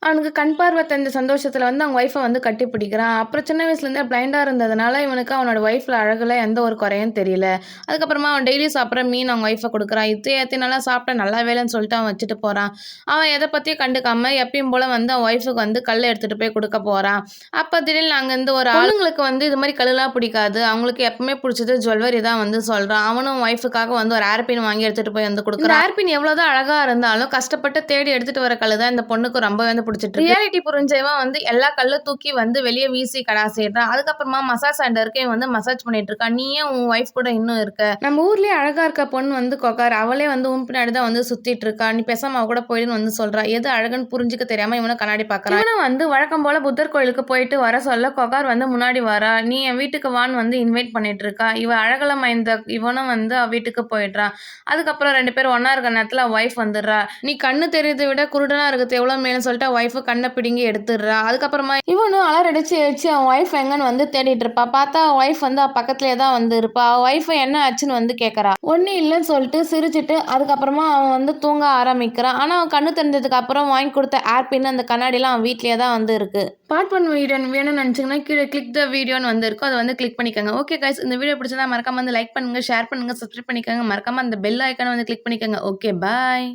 அவனுக்கு கண் பார்வை தெரிஞ்ச சந்தோஷத்துல வந்து அவங்க ஒய்ஃப வந்து கட்டி பிடிக்கிறான். அப்புறம் சின்ன வயசுலேருந்தே பிளைண்டா இருந்ததுனால, இவனுக்கு அவனோட ஒய்ஃப்ல அழகுல எந்த ஒரு குறையும் தெரியல. அதுக்கப்புறமா அவன் டெய்லி சாப்பிடுற மீன் அவங்க ஒய்ஃப குடுக்குறான். இத்தைய நல்லா சாப்பிட்டா நல்லாவே இல்லன்னு சொல்லிட்டு அவன் வச்சுட்டு போறான். அவன் எத பத்தியும் கண்டுக்காம எப்பயும் போல வந்து அவன் ஒய்ஃப்க்கு வந்து கல்ல எடுத்துட்டு போய் குடுக்க போறான். அப்ப திடீர்னு அங்கருந்து ஒரு பொண்ணுங்களுக்கு வந்து இது மாரி கல்லுலாம் பிடிக்காது. அவங்களுக்கு எப்பவுமே பிடிச்சது ஜுவல்லரி தான் வந்து சொல்றான். அவனும் ஒய்ஃப்க்காக வந்து ஒரு ஹேர் வாங்கி எடுத்துட்டு போய் வந்து குடுக்குறான். இந்த ஹேர் பின் எவ்வளோதான் அழகா இருந்தாலும், கஷ்டப்பட்டு தேடி எடுத்துட்டு வர கல்லு தான் இந்த பொண்ணுக்கு ரொம்பவே வந்து பிடிச்சிட்டு இருக்கு. ரியாலிட்டி புரிஞ்சவன் வந்து எல்லா கல்லும் தூக்கி வந்து வெளிய வீசி கடாசிடுறான். அதுக்கப்புறமா மசாஜ் சென்டருக்கு இவன் வந்து மசாஜ் பண்ணிட்டு இருக்கான். "நீ ஏன் உன் ஒய்ஃப் கூட இன்னும் இருக்க? நம்ம ஊர்லயே அழகா இருக்க பொண்ணு வந்து கொக்கார். அவளே வந்து உன் பின்னாடி தான் வந்து சுத்திட்டு இருக்கா. நீ பேசாம அவ கூட போயிடுன்னு" வந்து சொல்றா. எது அழகுன்னு புரிஞ்சுக்க தெரியாம இவனும் கண்ணாடி பார்க்குறான். இவனும் வந்து வழக்கம் போல புத்தர் கோயிலுக்கு போயிட்டு வர சொல்ல கொக்கார் வந்து முன்னாடி வரா. "நீ என் வீட்டுக்கு வான்னு வந்து இன்வைட் பண்ணிட்டு இருக்கா." இவ அழகுல மயந்த இவனும் வந்து அவ வீட்டுக்கு போயிடுறான். அதுக்கப்புறம் 2 பேரும் ஒண்ணா இருக்கிற நேரத்துல ஒய்ஃப் வந்துடுறா. "நீ கண்ணு தெரியறத விட குருடனா இருக்கிறது எவ்வளோ மேலுன்னு" சொல்லிட்டு ஒய்ஃப் கண்ண பிடுங்கி எடுத்துடுறா. அதுக்கப்புறமா இவனும் அலற அடிச்சு எழுச்சு அவன் ஒய்ஃப் எங்கன்னு வந்து தேடிட்டு இருப்பா. பார்த்தா ஒய்ஃப் வந்து அவ பக்கத்துலயே தான் வந்து இருப்பா. ஒய்ஃப் என்ன ஆச்சுன்னு வந்து கேட்கறா. ஒண்ணும் இல்லன்னு சொல்லிட்டு சிரிச்சுட்டு அதுக்கப்புறமா அவன் வந்து தூங்க ஆரம்பிக்கிறான். ஆனா அவன் கண்ணு தெரிஞ்சதுக்கு அப்புறம் வாங்கி கொடுத்த ஏர் பின் அந்த கண்ணாடிலாம் அவன் வீட்லயே தான் வந்து இருக்கு. பார்ட் 1 வீடியோ வேணும்னு நினைச்சீங்கன்னா கீழே கிளிக் த வீடியோன்னு வந்து இருக்கும். அதை வந்து கிளிக் பண்ணிக்கோங்க. ஓகே கைஸ், இந்த வீடியோ பிடிச்சதா மறக்காம வந்து லைக் பண்ணுங்க, ஷேர் பண்ணுங்க, சப்ஸ்கிரைப் பண்ணிக்கோங்க. மறக்காம அந்த பெல் ஐக்கானை வந்து கிளிக் பண்ணிக்கோங்க. Okay bye.